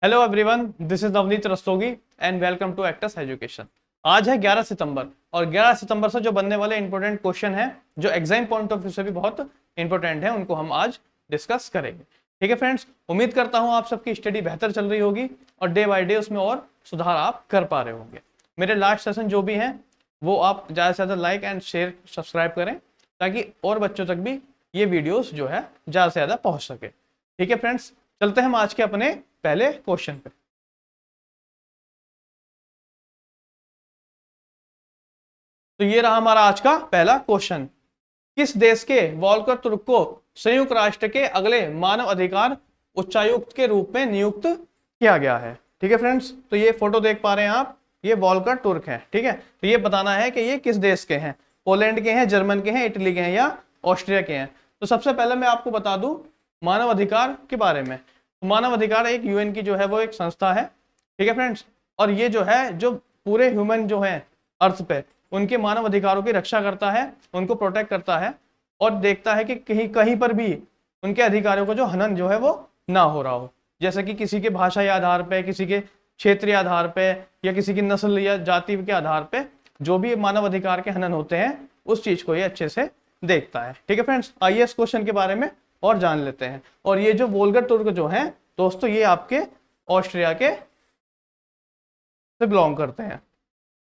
Hello everyone, this is Navneet Rastogi and welcome to Acts education. आज है 11 सितंबर और 11 सितंबर से जो बनने वाले इंपॉर्टेंट क्वेश्चन हैं जो एग्जाम पॉइंट ऑफ व्यू से भी बहुत इंपॉर्टेंट है, उनको हम आज डिस्कस करेंगे। ठीक है फ्रेंड्स, उम्मीद करता हूं आप सबकी स्टडी बेहतर चल रही होगी और डे बाय डे उसमें और सुधार आप कर पा रहे होंगे। मेरे लास्ट सेशन जो भी हैं वो आप ज़्यादा से ज़्यादा लाइक एंड शेयर सब्सक्राइब करें ताकि और बच्चों तक भी ये वीडियोस जो है ज़्यादा से ज़्यादा पहुँच सके। ठीक है फ्रेंड्स, चलते हैं हम आज के अपने पहले क्वेश्चन पे। तो ये रहा हमारा आज का पहला क्वेश्चन। किस देश के वॉल्कर तुर्क को संयुक्त राष्ट्र के अगले मानव अधिकार उच्चायुक्त के रूप में नियुक्त किया गया है? ठीक है फ्रेंड्स, तो ये फोटो देख पा रहे हैं आप, ये वॉल्कर तुर्क है। ठीक है, तो ये बताना है कि ये किस देश के हैं, पोलैंड के हैं, जर्मन के हैं, इटली के हैं या ऑस्ट्रिया के हैं। तो सबसे पहले मैं आपको बता दूं मानव अधिकार के बारे में। मानव अधिकार एक यूएन की जो है वो एक संस्था है। ठीक है फ्रेंड्स, और ये जो है जो पूरे ह्यूमन जो है अर्थ पे उनके मानव अधिकारों की रक्षा करता है, उनको प्रोटेक्ट करता है और देखता है कि कहीं कहीं पर भी उनके अधिकारों का जो हनन जो है वो ना हो रहा हो। जैसे कि किसी के भाषा आधार पे, किसी के क्षेत्रीय आधार पे या किसी की नस्ल या जाति के आधार पे जो भी मानव अधिकार के हनन होते हैं उस चीज को ये अच्छे से देखता है। ठीक है फ्रेंड्स, आइए इस क्वेश्चन के बारे में और जान लेते हैं। और ये जो वोल्गर तुर्क जो है दोस्तों, ये आपके ऑस्ट्रिया के से बिलोंग करते हैं।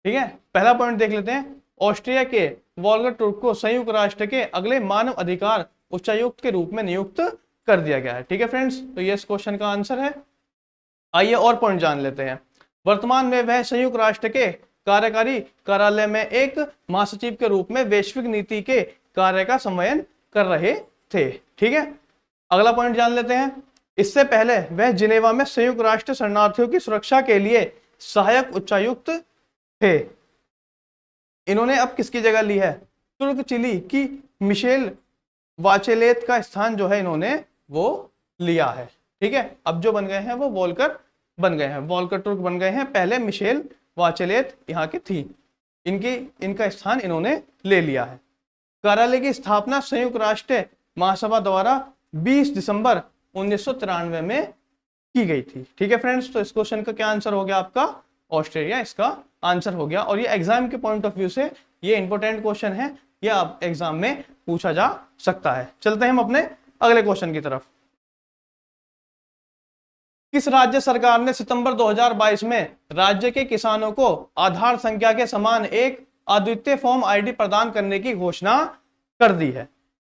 ठीक है, पहला पॉइंट देख लेते हैं। ऑस्ट्रिया के वोल्गर तुर्क को संयुक्त राष्ट्र के अगले मानव अधिकार उच्चायुक्त के रूप में नियुक्त कर दिया गया है। ठीक है फ्रेंड्स, तो ये इस क्वेश्चन का आंसर है। आइए और पॉइंट जान लेते हैं। वर्तमान में वह संयुक्त राष्ट्र के कार्यकारी कार्यालय में एक महासचिव के रूप में वैश्विक नीति के कार्य का समन्वय कर रहे थे। ठीक है, अगला पॉइंट जान लेते हैं। इससे पहले वह जिनेवा में संयुक्त राष्ट्र शरणार्थियों की सुरक्षा के लिए सहायक उच्चायुक्त थे। इन्होंने अब किसकी जगह ली है? तुर्क चिली की मिशेल वाचेलेत का स्थान जो है इन्होंने वो लिया है। ठीक है, अब जो बन गए हैं वो वोल्कर बन गए हैं, वोल्कर तुर्क बन गए हैं। पहले मिशेल वाचेलेत यहाँ की थी, इनका स्थान इन्होंने ले लिया है। कार्यालय की स्थापना संयुक्त राष्ट्र महासभा द्वारा 20 दिसंबर 1993 में की गई थी। ठीक है फ्रेंड्स, तो इस क्वेश्चन का क्या आंसर हो गया आपका? ऑस्ट्रेलिया इसका आंसर हो गया। और ये एग्जाम के पॉइंट ऑफ व्यू से ये इंपॉर्टेंट क्वेश्चन है, ये आप एग्जाम में पूछा जा सकता है। चलते हैं हम अपने अगले क्वेश्चन की तरफ। किस राज्य सरकार ने सितंबर 2022 में राज्य के किसानों को आधार संख्या के समान एक अद्वितीय फॉर्म आईडी प्रदान करने की घोषणा कर दी है?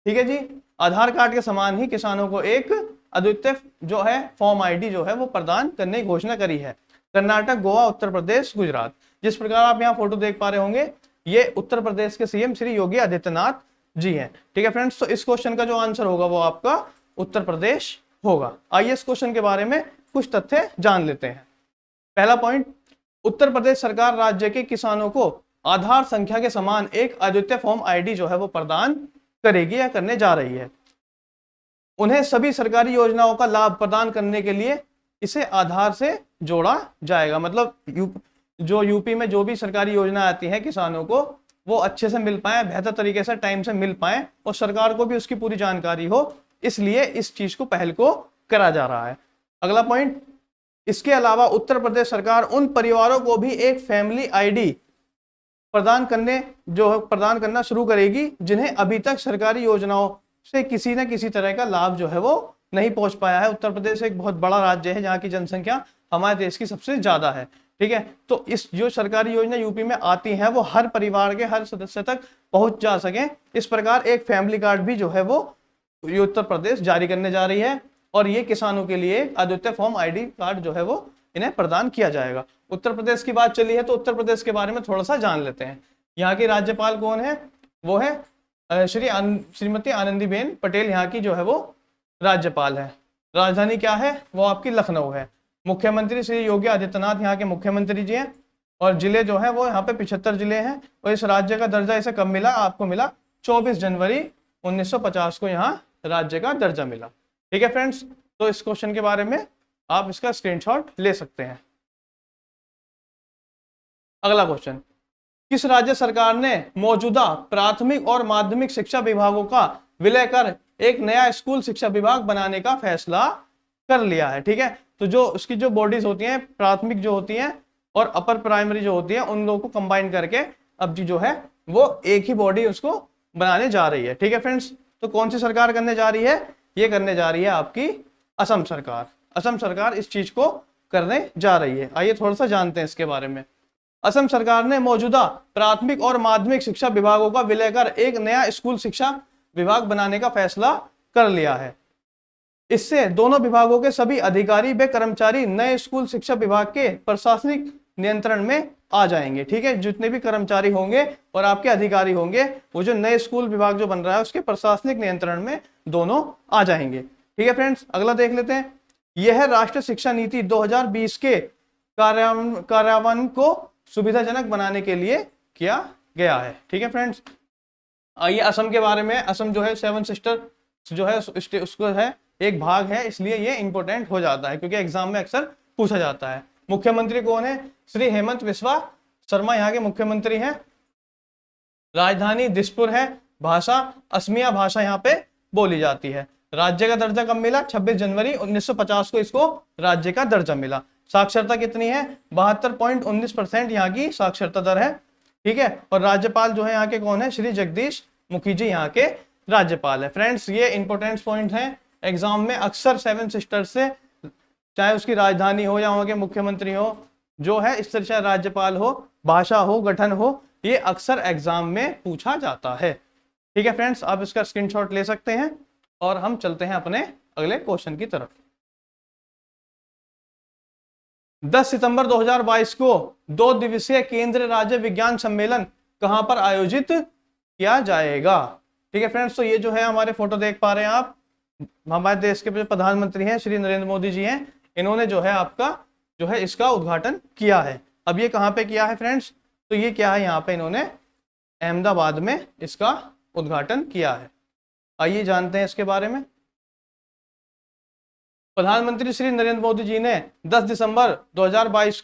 ठीक है जी, आधार कार्ड के समान ही किसानों को एक अद्वितीय जो है फॉर्म आईडी जो है वो प्रदान करने की घोषणा करी है। कर्नाटक, गोवा, उत्तर प्रदेश, गुजरात। जिस प्रकार आप यहाँ फोटो देख पा रहे होंगे, ये उत्तर प्रदेश के सीएम श्री योगी आदित्यनाथ जी हैं। ठीक है फ्रेंड्स, तो इस क्वेश्चन का जो आंसर होगा वो आपका उत्तर प्रदेश होगा। आइए इस क्वेश्चन के बारे में कुछ तथ्य जान लेते हैं। पहला पॉइंट, उत्तर प्रदेश सरकार राज्य के किसानों को आधार संख्या के समान एक अद्वितीय फॉर्म आईडी जो है वो प्रदान करेगी या करने जा रही है। उन्हें सभी सरकारी योजनाओं का लाभ प्रदान करने के लिए इसे आधार से जोड़ा जाएगा। मतलब जो यूपी में जो भी सरकारी योजना आती है किसानों को वो अच्छे से मिल पाए, बेहतर तरीके से टाइम से मिल पाए और सरकार को भी उसकी पूरी जानकारी हो, इसलिए इस चीज को पहल को करा जा रहा है। अगला पॉइंट, इसके अलावा उत्तर प्रदेश सरकार उन परिवारों को भी एक फैमिली आईडी प्रदान करना शुरू करेगी जिन्हें अभी तक सरकारी योजनाओं से किसी न किसी तरह का लाभ जो है वो नहीं पहुंच पाया है। उत्तर प्रदेश एक बहुत बड़ा राज्य है जहाँ की जनसंख्या हमारे देश की सबसे ज्यादा है। ठीक है, तो इस जो सरकारी योजना यूपी में आती है वो हर परिवार के हर सदस्य तक पहुंच जा सके, इस प्रकार एक फैमिली कार्ड भी जो है वो उत्तर प्रदेश जारी करने जा रही है और ये किसानों के लिए अद्वितीय फॉर्म आईडी कार्ड जो है वो इन्हें प्रदान किया जाएगा। उत्तर प्रदेश की बात चली है तो उत्तर प्रदेश के बारे में थोड़ा सा जान लेते हैं। यहाँ की राज्यपाल कौन है? वो है श्रीमती आनंदीबेन पटेल, यहाँ की जो है वो राज्यपाल है। राजधानी क्या है? वो आपकी लखनऊ है। मुख्यमंत्री श्री योगी आदित्यनाथ यहाँ के मुख्यमंत्री जी हैं और जिले जो है वो यहाँ पे 75 जिले हैं। और इस राज्य का दर्जा इसे कब मिला? आपको मिला 24 जनवरी 1950 को यहाँ राज्य का दर्जा मिला। ठीक है फ्रेंड्स, तो इस क्वेश्चन के बारे में आप इसका स्क्रीनशॉट ले सकते हैं। अगला क्वेश्चन, किस राज्य सरकार ने मौजूदा प्राथमिक और माध्यमिक शिक्षा विभागों का विलय कर एक नया स्कूल शिक्षा विभाग बनाने का फैसला कर लिया है। ठीक है, तो जो उसकी जो बॉडीज होती हैं, प्राथमिक जो होती हैं और अपर प्राइमरी जो होती है, उन लोगों को कंबाइन करके अब जो है वो एक ही बॉडी उसको बनाने जा रही है। ठीक है फ्रेंड्स, तो कौन सी सरकार करने जा रही है? ये करने जा रही है आपकी असम सरकार। असम सरकार इस चीज को करने जा रही है। आइए थोड़ा सा जानते हैं इसके बारे में। असम सरकार ने मौजूदा प्राथमिक और माध्यमिक शिक्षा विभागों का विलय कर एक नया स्कूल शिक्षा विभाग बनाने का फैसला कर लिया है। इससे दोनों विभागों के सभी अधिकारी व कर्मचारी नए स्कूल शिक्षा विभाग के प्रशासनिक नियंत्रण में आ जाएंगे। ठीक है, जितने भी कर्मचारी होंगे और आपके अधिकारी होंगे, वो जो नए स्कूल विभाग जो बन रहा है उसके प्रशासनिक नियंत्रण में दोनों आ जाएंगे। ठीक है फ्रेंड्स, अगला देख लेते हैं। यह राष्ट्रीय शिक्षा नीति 2020 के कार्यान्वयन को सुविधाजनक बनाने के लिए किया गया है। ठीक है फ्रेंड्स, आइए असम के बारे में। असम जो है 7 सिस्टर जो है उसको है एक भाग है, इसलिए ये इंपॉर्टेंट हो जाता है क्योंकि एग्जाम में अक्सर पूछा जाता है। मुख्यमंत्री कौन है? श्री हेमंत बिस्वा शर्मा यहाँ के मुख्यमंत्री हैं। राजधानी दिसपुर है। भाषा असमिया भाषा यहाँ पे बोली जाती है। राज्य का दर्जा कब मिला? 26 जनवरी 1950 को इसको राज्य का दर्जा मिला। साक्षरता कितनी है? 72.19% यहाँ की साक्षरता दर है। ठीक है, और राज्यपाल जो है यहाँ के कौन है? श्री जगदीश मुखी जी यहाँ के राज्यपाल है। फ्रेंड्स, ये इंपोर्टेंट पॉइंट है एग्जाम में। अक्सर 7 सिस्टर्स से, चाहे उसकी राजधानी हो या वहां के मुख्यमंत्री हो, जो है इस तरह, चाहे राज्यपाल हो, भाषा हो, गठन हो, ये अक्सर एग्जाम में पूछा जाता है। ठीक है फ्रेंड्स, आप इसका स्क्रीनशॉट ले सकते हैं और हम चलते हैं अपने अगले क्वेश्चन की तरफ। 10 सितंबर 2022 को 2 दिवसीय केंद्रीय राज्य विज्ञान सम्मेलन कहां पर आयोजित किया जाएगा? ठीक है फ्रेंड्स, तो ये जो है हमारे फोटो देख पा रहे हैं आप, हमारे देश के जो प्रधानमंत्री हैं श्री नरेंद्र मोदी जी हैं, इन्होंने जो है आपका जो है इसका उद्घाटन किया है। अब ये कहां पे किया है फ्रेंड्स? तो ये क्या है, यहाँ पे इन्होंने अहमदाबाद में इसका उद्घाटन किया है। आइए जानते हैं इसके बारे में। प्रधानमंत्री श्री नरेंद्र मोदी जी ने 10 सितंबर 2022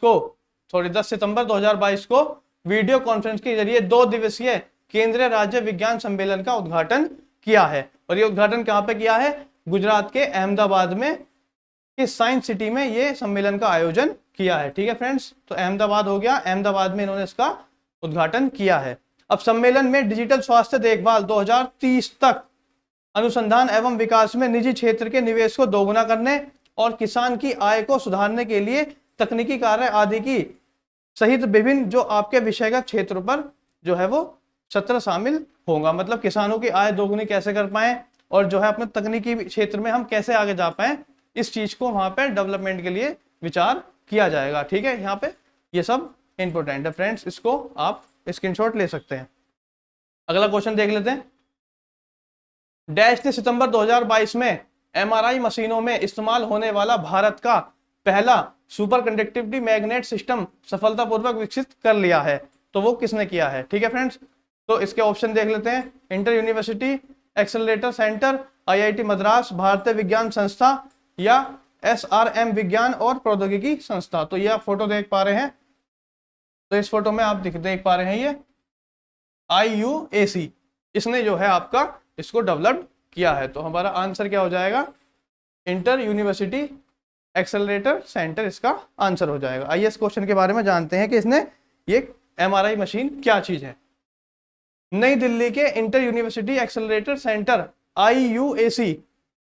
को वीडियो कॉन्फ्रेंस के जरिए 2 दिवसीय केंद्रीय राज्य विज्ञान सम्मेलन का उद्घाटन किया है। और ये उद्घाटन कहां पे किया है? गुजरात के अहमदाबाद में इस साइंस सिटी में ये सम्मेलन का आयोजन किया है। ठीक है फ्रेंड्स, तो अहमदाबाद हो गया, अहमदाबाद में इन्होंने इसका उद्घाटन किया है। अब सम्मेलन में डिजिटल स्वास्थ्य देखभाल 2030 तक, अनुसंधान एवं विकास में निजी क्षेत्र के निवेश को दोगुना करने और किसान की आय को सुधारने के लिए तकनीकी कार्य आदि की सहित विभिन्न जो आपके विषयगत क्षेत्रों पर जो है वो सत्र शामिल होगा। मतलब किसानों की आय दोगुनी कैसे कर पाए और जो है अपने तकनीकी क्षेत्र में हम कैसे आगे जा पाए, इस चीज को वहां पे डेवलपमेंट के लिए विचार किया जाएगा। ठीक है, यहाँ पे ये सब इंपोर्टेंट है फ्रेंड्स, इसको आप स्क्रीनशॉट ले सकते हैं। अगला क्वेश्चन देख लेते हैं। डैश ने सितंबर 2022 में एमआरआई मशीनों में इस्तेमाल होने वाला भारत का पहला सुपर कंडक्टिविटी मैग्नेट सिस्टम सफलतापूर्वक विकसित कर लिया है। तो वो किसने किया है? ठीक है फ्रेंड्स, तो इसके ऑप्शन देख लेते हैं। Inter university accelerator centre, IIT Madras, भारतीय विज्ञान संस्था या एसआरएम विज्ञान और प्रौद्योगिकी संस्था। तो ये आप फोटो देख पा रहे हैं, तो इस फोटो में आप देख पा रहे हैं ये IUAC, इसने जो है आपका इसको डेवलप किया है। तो हमारा आंसर क्या हो जाएगा? इंटर यूनिवर्सिटी एक्सेलरेटर सेंटर इसका आंसर हो जाएगा। आइए इस क्वेश्चन के बारे में जानते हैं कि इसने ये एमआरआई मशीन क्या चीज है। नई दिल्ली के inter university accelerator centre IUAC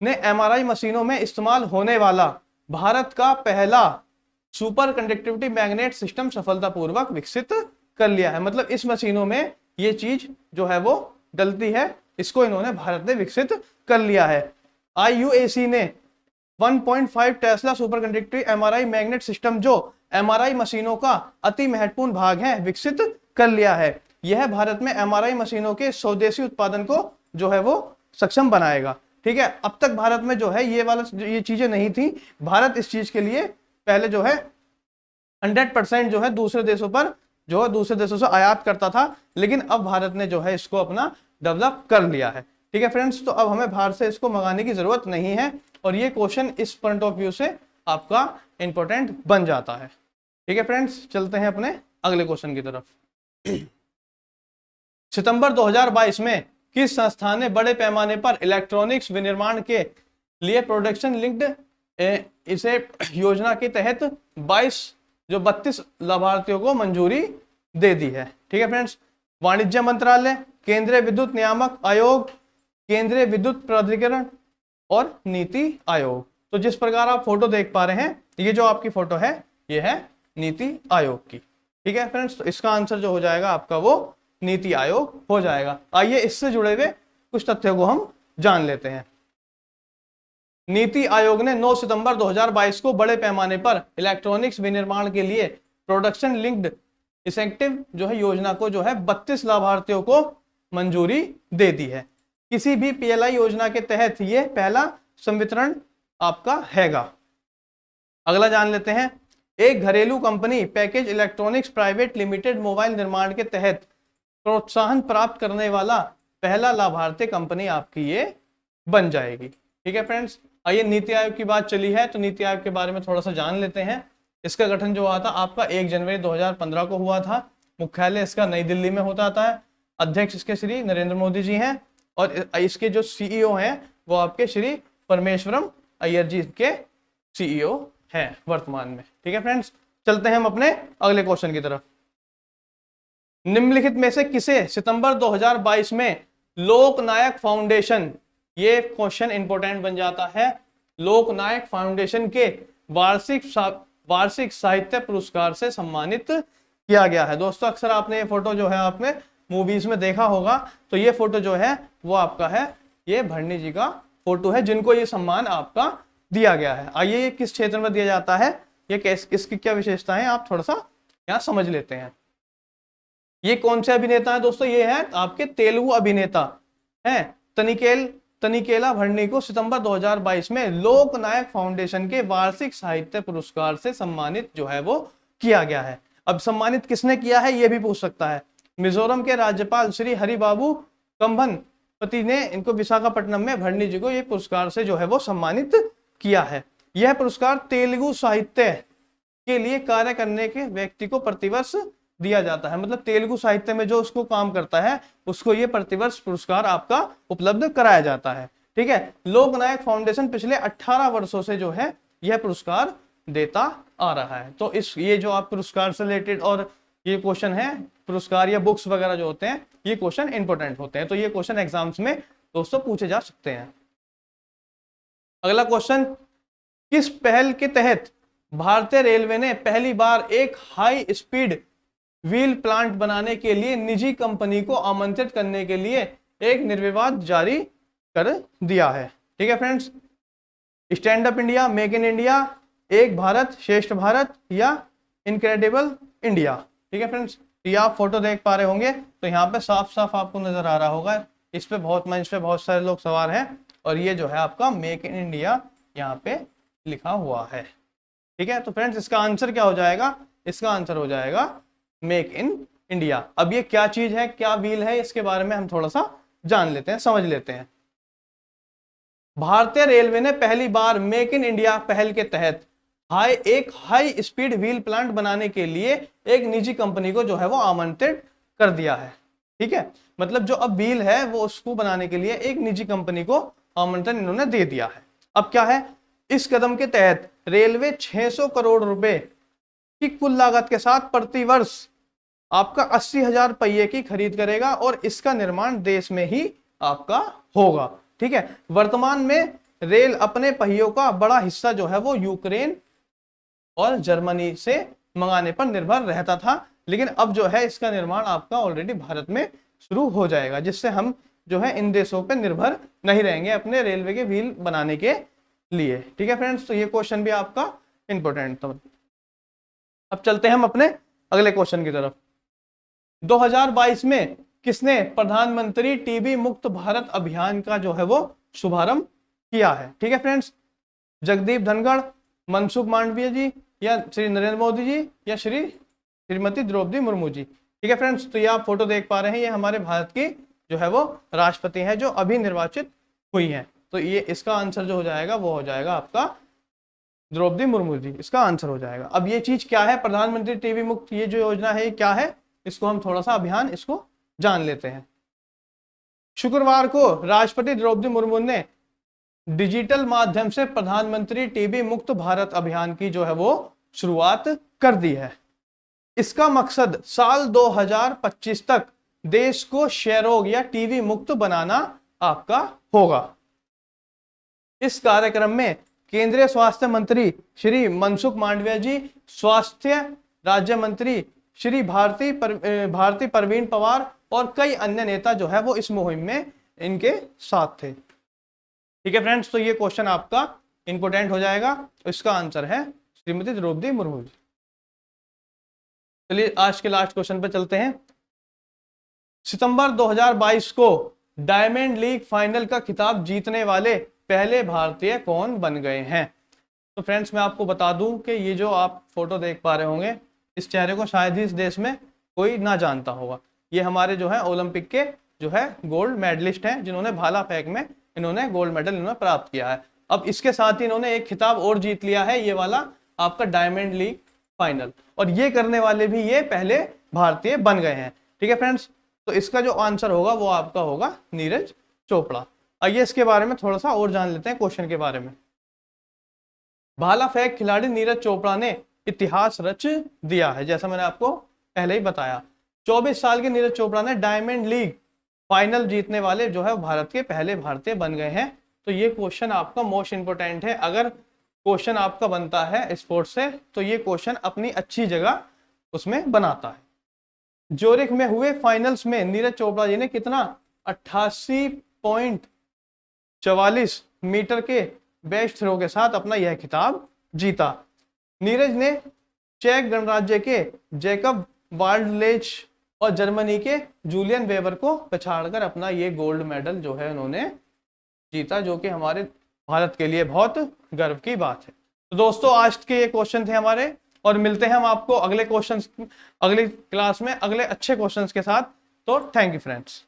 ने एमआरआई मशीनों में इस्तेमाल होने वाला भारत का पहला सुपर कंडक्टिविटी मैग्नेट सिस्टम सफलतापूर्वक विकसित कर लिया है। मतलब इस मशीनों में ये चीज जो है वो डलती है, इसको इन्होंने भारत ने विकसित कर लिया है। IUAC ने 1.5 Tesla super conductivity MRI magnet system, जो एमआरआई मशीनों का अति महत्वपूर्ण भाग है, विकसित कर लिया है। यह भारत में एमआरआई मशीनों के स्वदेशी उत्पादन को जो है वो सक्षम बनाएगा। ठीक है, अब तक भारत में जो है ये चीजें नहीं थी। भारत इस चीज के लिए पहले जो है 100% जो है दूसरे देशों पर जो है दूसरे देशों से आयात करता था, लेकिन अब भारत ने जो है इसको अपना डेवलप कर लिया है। ठीक है फ्रेंड्स, तो अब हमें बाहर से इसको मंगाने की जरूरत नहीं है और ये क्वेश्चन इस पॉइंट ऑफ व्यू से आपका इंपॉर्टेंट बन जाता है। ठीक है फ्रेंड्स, चलते हैं अपने अगले क्वेश्चन की तरफ। सितंबर 2022 में किस संस्था ने बड़े पैमाने पर इलेक्ट्रॉनिक्स विनिर्माण के लिए प्रोडक्शन लिंक्ड इसे योजना के तहत 32 लाभार्थियों को मंजूरी दे दी है। ठीक है फ्रेंड्स। वाणिज्य मंत्रालय, केंद्रीय विद्युत नियामक आयोग, केंद्रीय विद्युत प्राधिकरण और नीति आयोग। तो जिस प्रकार आप फोटो देख पा रहे हैं, ये जो आपकी फोटो है ये है नीति आयोग की। ठीक है फ्रेंड्स। तो इसका आंसर जो हो जाएगा आपका वो नीति आयोग हो जाएगा। आइए इससे जुड़े हुए कुछ तथ्यों को हम जान लेते हैं। नीति आयोग ने 9 सितंबर 2022 को बड़े पैमाने पर इलेक्ट्रॉनिक्स विनिर्माण के लिए प्रोडक्शन लिंक्ड इंसेंटिव जो है योजना को जो है 32 लाभार्थियों को मंजूरी दे दी है। किसी भी पीएलआई योजना के तहत ये पहला संवितरण आपका हैगा। अगला जान लेते हैं। एक घरेलू company package electronics private limited mobile निर्माण के तहत प्रोत्साहन प्राप्त करने वाला पहला लाभार्थी कंपनी आपकी ये बन जाएगी। ठीक है फ्रेंड्स। आइए नीति आयोग की बात चली है तो नीति आयोग के बारे में थोड़ा सा जान लेते हैं। इसका गठन जो हुआ था आपका 1 जनवरी 2015 को हुआ था। मुख्यालय इसका नई दिल्ली में होता था। अध्यक्ष इसके श्री नरेंद्र मोदी जी हैं और इसके जो सीईओ हैं वो आपके श्री परमेश्वरम अय्यर जी के सीईओ हैं वर्तमान में। ठीक है फ्रेंड्स। चलते हैं हम अपने अगले क्वेश्चन की तरफ। निम्नलिखित में से किसे सितंबर 2022 में लोकनायक फाउंडेशन, ये क्वेश्चन इंपॉर्टेंट बन जाता है, लोकनायक फाउंडेशन के वार्षिक साहित्य पुरस्कार से सम्मानित किया गया है। दोस्तों अक्सर आपने ये फोटो जो है आपने मूवीज में देखा होगा। तो ये फोटो जो है वो आपका है, ये भरणी जी का फोटो है जिनको ये सम्मान आपका दिया गया है। आइए ये किस क्षेत्र में दिया जाता है, ये इसकी क्या विशेषता है, आप थोड़ा सा यहाँ समझ लेते हैं। ये कौन से अभिनेता है दोस्तों, ये है आपके तेलुगु अभिनेता हैं तनिकेला भरणी को सितंबर 2022 में लोकनायक फाउंडेशन के वार्षिक साहित्य पुरस्कार से सम्मानित जो है वो किया गया है। अब सम्मानित किसने किया है ये भी पूछ सकता है। मिजोरम के राज्यपाल श्री हरिबाबू कंभनपति ने इनको विशाखापट्टनम में भरणी जी को ये पुरस्कार से जो है वो सम्मानित किया है। यह पुरस्कार तेलुगु साहित्य के लिए कार्य करने के व्यक्ति को प्रतिवर्ष दिया जाता है। मतलब तेलुगु साहित्य में जो उसको काम करता है उसको ये प्रतिवर्ष पुरस्कार आपका उपलब्ध कराया जाता है। ठीक है। लोकनायक फाउंडेशन पिछले 18 वर्षों से जो है यह पुरस्कार देता आ रहा है। तो ये जो आप पुरस्कार से रिलेटेड और ये क्वेश्चन है पुरस्कार या बुक्स वगैरह जो होते हैं ये क्वेश्चन इंपॉर्टेंट होते हैं। तो ये क्वेश्चन एग्जाम्स में दोस्तों पूछे जा सकते हैं। अगला क्वेश्चन, किस पहल के तहत भारतीय रेलवे ने पहली बार एक हाई स्पीड व्हील प्लांट बनाने के लिए निजी कंपनी को आमंत्रित करने के लिए एक निर्विवाद जारी कर दिया है? ठीक है friends. Stand up India, make in India, एक भारत श्रेष्ठ भारत या इनक्रेडिबल इंडिया। ठीक है फ्रेंड्स। ये आप फोटो देख पा रहे होंगे तो यहाँ पे साफ साफ आपको नजर आ रहा होगा। इस पे मंच पे बहुत सारे लोग सवार हैं और ये जो है आपका मेक इन इंडिया यहाँ पे लिखा हुआ है। ठीक है। तो फ्रेंड्स इसका आंसर क्या हो जाएगा, इसका आंसर हो जाएगा मेक इन इंडिया। अब ये क्या चीज है, क्या व्हील है, इसके बारे में हम थोड़ा सा जान लेते हैं, समझ लेते हैं। भारतीय रेलवे ने पहली बार मेक इन इंडिया पहल के तहत एक हाई स्पीड व्हील प्लांट बनाने के लिए एक निजी कंपनी को जो है वो आमंत्रित कर दिया है। ठीक है। मतलब जो अब व्हील है वो उसको बनाने के लिए एक निजी कंपनी को आमंत्रण इन्होंने दे दिया है। अब क्या है, इस कदम के तहत रेलवे 600 करोड़ रुपए की कुल लागत के साथ प्रतिवर्ष आपका 80,000 पहिए की खरीद करेगा और इसका निर्माण देश में ही आपका होगा। ठीक है। वर्तमान में रेल अपने पहियों का बड़ा हिस्सा जो है वो यूक्रेन और जर्मनी से मंगाने पर निर्भर रहता था, लेकिन अब जो है इसका निर्माण आपका ऑलरेडी भारत में शुरू हो जाएगा, जिससे हम जो है इन देशों पे निर्भर नहीं रहेंगे अपने रेलवे के व्हील बनाने के लिए। ठीक है फ्रेंड्स। तो ये क्वेश्चन भी आपका इंपॉर्टेंट था। अब चलते हैं हम अपने अगले क्वेश्चन की तरफ। 2022 में किसने प्रधानमंत्री टीबी मुक्त भारत अभियान का जो है वो शुभारंभ किया है? ठीक है फ्रेंड्स। जगदीप धनखड़, मनसुख मांडविया जी या श्री नरेंद्र मोदी जी या श्रीमती द्रौपदी मुर्मू जी। ठीक है फ्रेंड्स। तो ये आप फोटो देख पा रहे हैं, ये हमारे भारत की जो है वो राष्ट्रपति है जो अभी निर्वाचित हुई है। तो ये इसका आंसर जो हो जाएगा वो हो जाएगा आपका द्रौपदी मुर्मू जी, इसका आंसर हो जाएगा। अब ये चीज क्या है, प्रधानमंत्री टीबी मुक्त ये जो योजना है ये क्या है, इसको हम थोड़ा सा अभियान इसको जान लेते हैं। शुक्रवार को राष्ट्रपति द्रौपदी मुर्मू ने डिजिटल माध्यम से प्रधानमंत्री टीबी मुक्त भारत अभियान की जो है वो शुरुआत कर दी है। इसका मकसद साल 2025 तक देश को क्षय रोग या टीबी मुक्त बनाना आपका होगा। इस कार्यक्रम में केंद्रीय स्वास्थ्य मंत्री श्री मनसुख मांडविया जी, स्वास्थ्य राज्य मंत्री श्री भारती परवीन पवार और कई अन्य नेता जो है वो इस मुहिम में इनके साथ थे। ठीक है फ्रेंड्स, तो ये क्वेश्चन आपका इंपोर्टेंट हो जाएगा। इसका आंसर है श्रीमती द्रौपदी मुर्मू जी। चलिए आज के लास्ट क्वेश्चन पे चलते हैं। सितंबर 2022 को डायमंड लीग फाइनल का खिताब जीतने वाले पहले भारतीय कौन बन गए हैं? तो फ्रेंड्स मैं आपको बता दूं कि ये जो आप फोटो देख पा रहे होंगे, इस चेहरे को शायद ही इस देश में कोई ना जानता होगा। ये हमारे जो है ओलंपिक के जो है गोल्ड मेडलिस्ट हैं, जिन्होंने भाला फेंक में इन्होंने गोल्ड मेडल इन्होंने प्राप्त किया है। अब इसके साथ ही इन्होंने एक खिताब और जीत लिया है, ये वाला आपका डायमंड लीग फाइनल, और ये करने वाले भी ये पहले भारतीय बन गए हैं। ठीक है फ्रेंड्स, तो इसका जो आंसर होगा वो आपका होगा नीरज चोपड़ा। आइए इसके बारे में थोड़ा सा और जान लेते हैं क्वेश्चन के बारे में। भाला फेंक खिलाड़ी नीरज चोपड़ा ने इतिहास रच दिया है, जैसा मैंने आपको पहले ही बताया। 24 साल के नीरज चोपड़ा ने डायमंड लीग फाइनल जीतने वाले जो है भारत के पहले भारतीय बन गए हैं। तो ये क्वेश्चन आपका मोस्ट इंपोर्टेंट है। अगर क्वेश्चन आपका बनता है स्पोर्ट्स से तो ये क्वेश्चन अपनी अच्छी जगह उसमें बनाता है। ज्यूरिख में हुए फाइनल्स में नीरज चोपड़ा जी ने कितना 88.44 मीटर के बेस्ट थ्रो के साथ अपना यह खिताब जीता। नीरज ने चेक गणराज्य के जैकब वाल्डलेच और जर्मनी के जूलियन वेबर को पछाड़कर अपना ये गोल्ड मेडल जो है उन्होंने जीता, जो कि हमारे भारत के लिए बहुत गर्व की बात है। तो दोस्तों आज के ये क्वेश्चन थे हमारे, और मिलते हैं हम आपको अगले क्वेश्चन अगली क्लास में अगले अच्छे क्वेश्चंस के साथ। तो थैंक यू फ्रेंड्स।